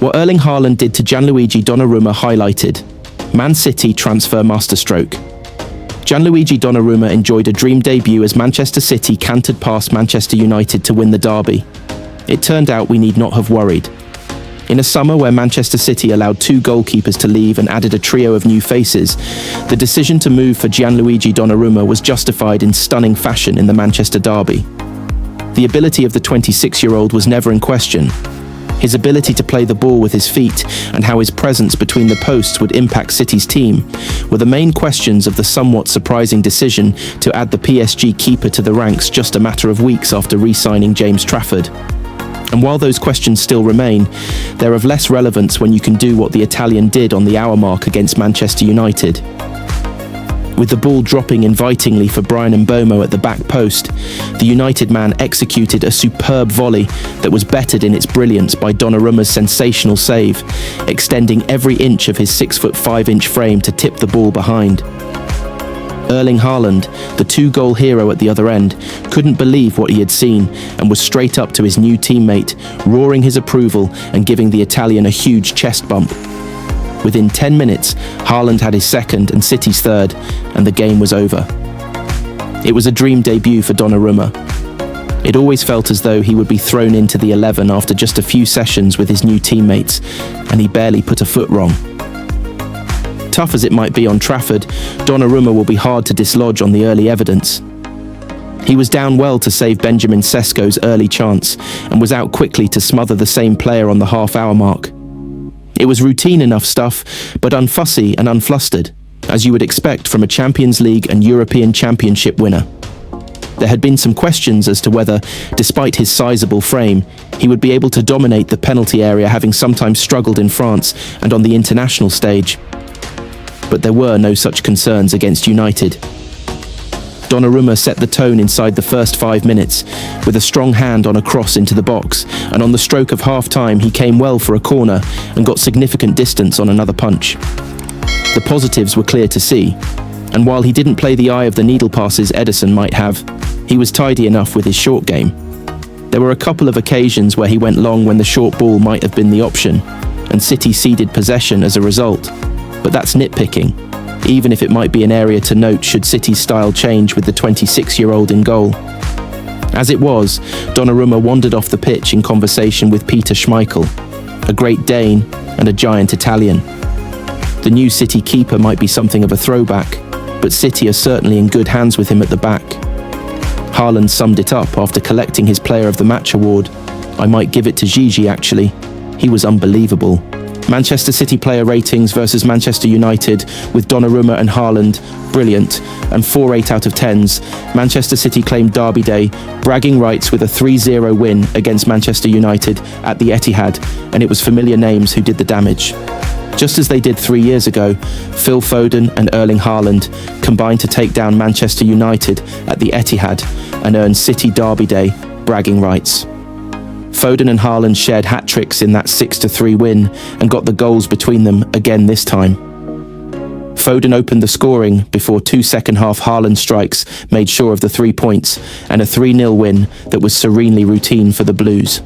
What Erling Haaland did to Gianluigi Donnarumma highlighted. Man City transfer masterstroke. Gianluigi Donnarumma enjoyed a dream debut as Manchester City cantered past Manchester United to win the derby. It turned out we need not have worried. In a summer where Manchester City allowed 2 goalkeepers to leave and added a trio of new faces, the decision to move for Gianluigi Donnarumma was justified in stunning fashion in the Manchester derby. The ability of the 26-year-old was never in question. His ability to play the ball with his feet and how his presence between the posts would impact City's team were the main questions of the somewhat surprising decision to add the PSG keeper to the ranks just a matter of weeks after re-signing James Trafford. And while those questions still remain, they're of less relevance when you can do what the Italian did on the hour mark against Manchester United. With the ball dropping invitingly for Bryan Mbeumo at the back post, the United man executed a superb volley that was bettered in its brilliance by Donnarumma's sensational save, extending every inch of his 6'5" frame to tip the ball behind. Erling Haaland, the 2-goal hero at the other end, couldn't believe what he had seen and was straight up to his new teammate, roaring his approval and giving the Italian a huge chest bump. Within 10 minutes, Haaland had his second and City's third, and the game was over. It was a dream debut for Donnarumma. It always felt as though he would be thrown into the 11 after just a few sessions with his new teammates, and he barely put a foot wrong. Tough as it might be on Trafford, Donnarumma will be hard to dislodge on the early evidence. He was down well to save Benjamin Sesko's early chance and was out quickly to smother the same player on the half-hour mark. It was routine enough stuff, but unfussy and unflustered, as you would expect from a Champions League and European Championship winner. There had been some questions as to whether, despite his sizable frame, he would be able to dominate the penalty area, having sometimes struggled in France and on the international stage. But there were no such concerns against United. Donnarumma set the tone inside the first 5 minutes, with a strong hand on a cross into the box, and on the stroke of half-time he came well for a corner and got significant distance on another punch. The positives were clear to see, and while he didn't play the eye of the needle passes Ederson might have, he was tidy enough with his short game. There were a couple of occasions where he went long when the short ball might have been the option, and City ceded possession as a result. But that's nitpicking, even if it might be an area to note should City's style change with the 26-year-old in goal. As it was, Donnarumma wandered off the pitch in conversation with Peter Schmeichel, a Great Dane and a giant Italian. The new City keeper might be something of a throwback, but City are certainly in good hands with him at the back. Haaland summed it up after collecting his Player of the Match award. I might give it to Gigi actually. He was unbelievable. Manchester City player ratings versus Manchester United with Donnarumma and Haaland, brilliant, and 4 8 out of 10s. Manchester City claimed Derby Day, bragging rights with a 3-0 win against Manchester United at the Etihad, and it was familiar names who did the damage. Just as they did 3 years ago, Phil Foden and Erling Haaland combined to take down Manchester United at the Etihad and earn City Derby Day bragging rights. Foden and Haaland shared hat-tricks in that 6-3 win and got the goals between them again this time. Foden opened the scoring before 2 second-half Haaland strikes made sure of the 3 points and a 3-0 win that was serenely routine for the Blues.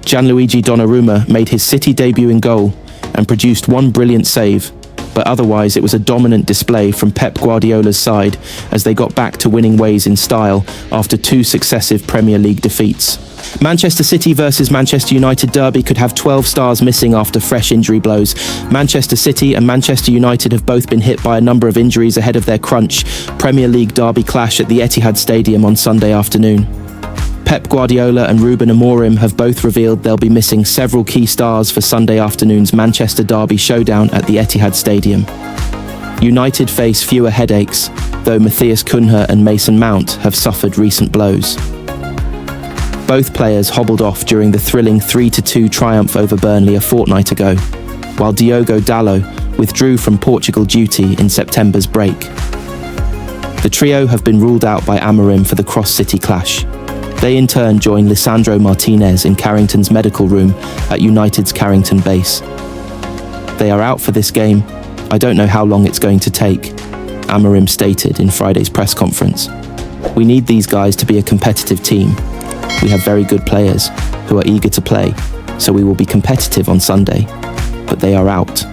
Gianluigi Donnarumma made his City debut in goal and produced one brilliant save, but otherwise it was a dominant display from Pep Guardiola's side as they got back to winning ways in style after 2 successive Premier League defeats. Manchester City versus Manchester United derby could have 12 stars missing after fresh injury blows. Manchester City and Manchester United have both been hit by a number of injuries ahead of their crunch Premier League derby clash at the Etihad Stadium on Sunday afternoon. Pep Guardiola and Ruben Amorim have both revealed they'll be missing several key stars for Sunday afternoon's Manchester derby showdown at the Etihad Stadium. United face fewer headaches, though Matthias Cunha and Mason Mount have suffered recent blows. Both players hobbled off during the thrilling 3-2 triumph over Burnley a fortnight ago, while Diogo Dalot withdrew from Portugal duty in September's break. The trio have been ruled out by Amorim for the cross-city clash. They in turn join Lisandro Martinez in Carrington's medical room at United's Carrington base. They are out for this game. I don't know how long it's going to take, Amorim stated in Friday's press conference. We need these guys to be a competitive team. We have very good players who are eager to play, so we will be competitive on Sunday. But they are out.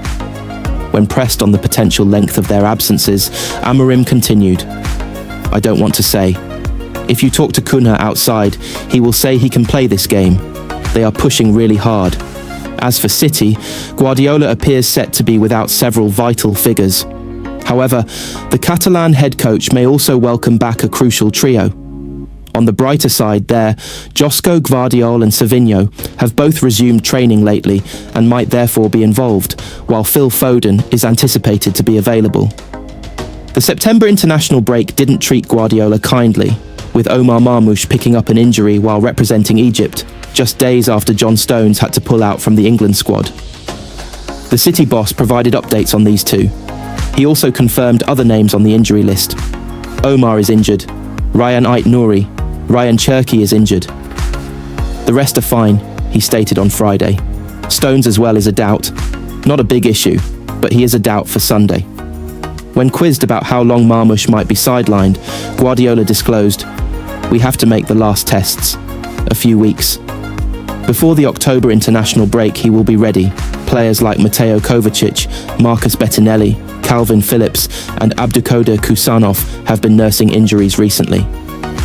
When pressed on the potential length of their absences, Amorim continued, "I don't want to say. If you talk to Cunha outside, he will say he can play this game. They are pushing really hard." As for City, Guardiola appears set to be without several vital figures. However, the Catalan head coach may also welcome back a crucial trio. On the brighter side there, Josko Gvardiol and Savinho have both resumed training lately and might therefore be involved, while Phil Foden is anticipated to be available. The September international break didn't treat Guardiola kindly, with Omar Marmoush picking up an injury while representing Egypt, just days after John Stones had to pull out from the England squad. The City boss provided updates on these two. He also confirmed other names on the injury list. Omar is injured, Ryan Ait-Nouri, Ryan Cherki is injured. The rest are fine, he stated on Friday. Stones as well is a doubt. Not a big issue, but he is a doubt for Sunday. When quizzed about how long Marmoush might be sidelined, Guardiola disclosed, "We have to make the last tests. A few weeks. Before the October international break, he will be ready." Players like Mateo Kovacic, Marcus Bettinelli, Calvin Phillips and Abdulkader Kusanov have been nursing injuries recently.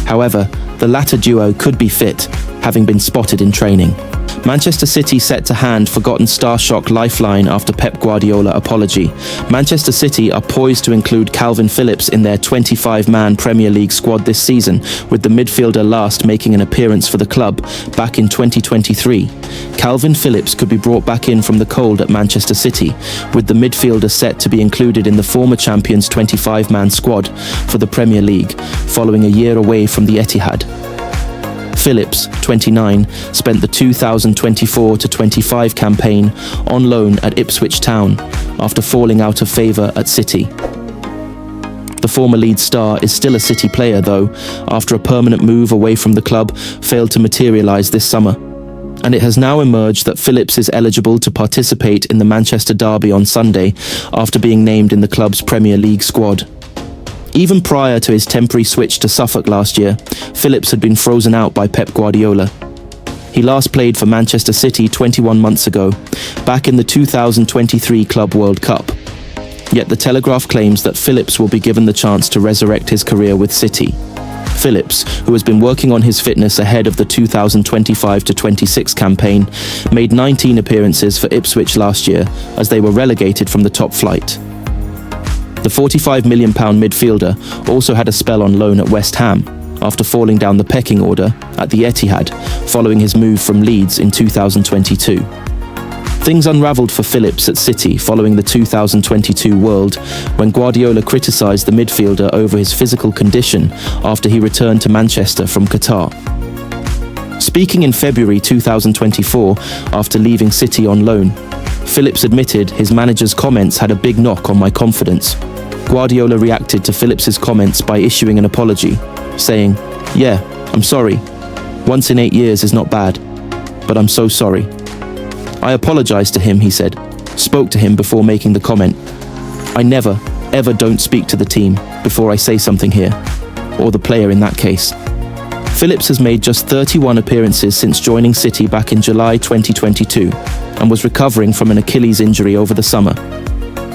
However, the latter duo could be fit, having been spotted in training. Manchester City set to hand forgotten star shock lifeline after Pep Guardiola apology. Manchester City are poised to include Calvin Phillips in their 25-man Premier League squad this season, with the midfielder last making an appearance for the club back in 2023. Calvin Phillips could be brought back in from the cold at Manchester City, with the midfielder set to be included in the former champions' 25-man squad for the Premier League, following a year away from the Etihad. Phillips, 29, spent the 2024-25 campaign on loan at Ipswich Town after falling out of favour at City. The former Leeds star is still a City player though, after a permanent move away from the club failed to materialise this summer. And it has now emerged that Phillips is eligible to participate in the Manchester derby on Sunday after being named in the club's Premier League squad. Even prior to his temporary switch to Suffolk last year, Phillips had been frozen out by Pep Guardiola. He last played for Manchester City 21 months ago, back in the 2023 Club World Cup. Yet the Telegraph claims that Phillips will be given the chance to resurrect his career with City. Phillips, who has been working on his fitness ahead of the 2025-26 campaign, made 19 appearances for Ipswich last year as they were relegated from the top flight. The £45 million midfielder also had a spell on loan at West Ham after falling down the pecking order at the Etihad following his move from Leeds in 2022. Things unravelled for Phillips at City following the 2022 World, when Guardiola criticised the midfielder over his physical condition after he returned to Manchester from Qatar. Speaking in February 2024 after leaving City on loan, Phillips admitted his manager's comments had a big knock on my confidence. Guardiola reacted to Phillips's comments by issuing an apology, saying, "Yeah, I'm sorry. Once in 8 years is not bad, but I'm so sorry. I apologised to him," he said. Spoke to him before making the comment. "I never, ever don't speak to the team before I say something here, or the player in that case." Phillips has made just 31 appearances since joining City back in July 2022 and was recovering from an Achilles injury over the summer.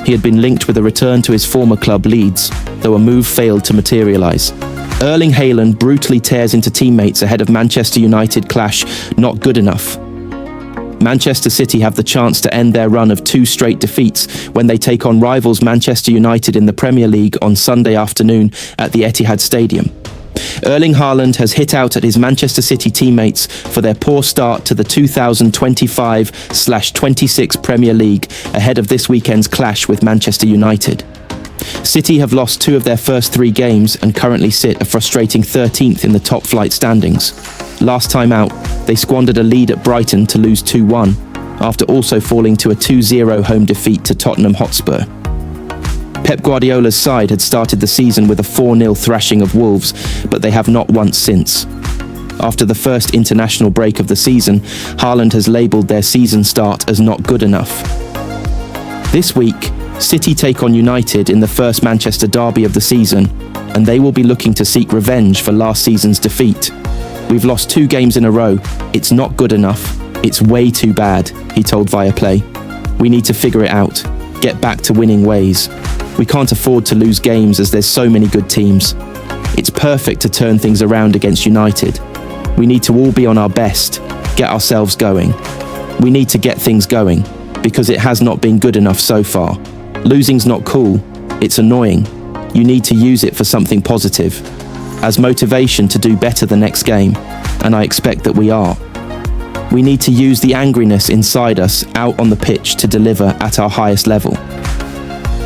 He had been linked with a return to his former club Leeds, though a move failed to materialise. Erling Haaland brutally tears into teammates ahead of Manchester United clash, not good enough. Manchester City have the chance to end their run of 2 straight defeats when they take on rivals Manchester United in the Premier League on Sunday afternoon at the Etihad Stadium. Erling Haaland has hit out at his Manchester City teammates for their poor start to the 2025-26 Premier League ahead of this weekend's clash with Manchester United. City have lost 2 of their first 3 games and currently sit a frustrating 13th in the top flight standings. Last time out, they squandered a lead at Brighton to lose 2-1, after also falling to a 2-0 home defeat to Tottenham Hotspur. Pep Guardiola's side had started the season with a 4-0 thrashing of Wolves, but they have not once since. After the first international break of the season, Haaland has labelled their season start as not good enough. This week, City take on United in the first Manchester derby of the season, and they will be looking to seek revenge for last season's defeat. We've lost 2 games in a row. It's not good enough. "It's way too bad," he told Viaplay. "We need to figure it out, get back to winning ways. We can't afford to lose games as there's so many good teams. It's perfect to turn things around against United. We need to all be on our best, get ourselves going. We need to get things going, because it has not been good enough so far. Losing's not cool, it's annoying. You need to use it for something positive, as motivation to do better the next game, and I expect that we are. We need to use the angriness inside us out on the pitch to deliver at our highest level."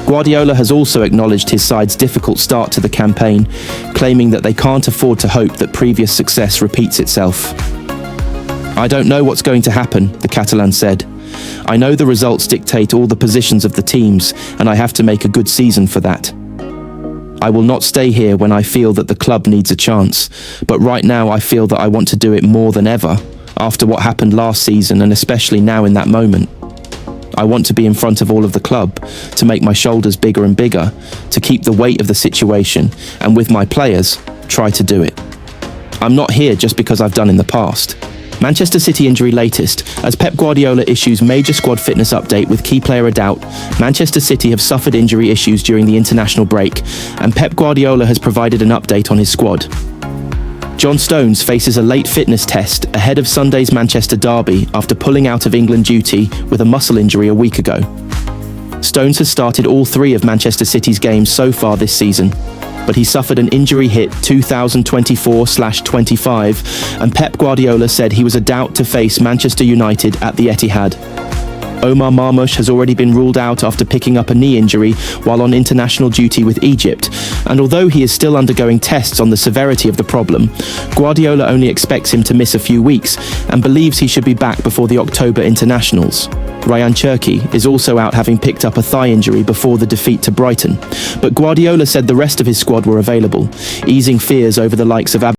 Guardiola has also acknowledged his side's difficult start to the campaign, claiming that they can't afford to hope that previous success repeats itself. "I don't know what's going to happen," the Catalan said. "I know the results dictate all the positions of the teams, and I have to make a good season for that. I will not stay here when I feel that the club needs a chance, but right now I feel that I want to do it more than ever, after what happened last season and especially now in that moment. I want to be in front of all of the club, to make my shoulders bigger and bigger, to keep the weight of the situation, and with my players, try to do it. I'm not here just because I've done in the past." Manchester City injury latest. As Pep Guardiola issues major squad fitness update with key player a doubt, Manchester City have suffered injury issues during the international break, and Pep Guardiola has provided an update on his squad. John Stones faces a late fitness test ahead of Sunday's Manchester derby after pulling out of England duty with a muscle injury a week ago. Stones has started all 3 of Manchester City's games so far this season, but he suffered an injury hit 2024/25, and Pep Guardiola said he was a doubt to face Manchester United at the Etihad. Omar Marmoush has already been ruled out after picking up a knee injury while on international duty with Egypt, and although he is still undergoing tests on the severity of the problem, Guardiola only expects him to miss a few weeks and believes he should be back before the October internationals. Ryan Cherki is also out, having picked up a thigh injury before the defeat to Brighton, but Guardiola said the rest of his squad were available, easing fears over the likes of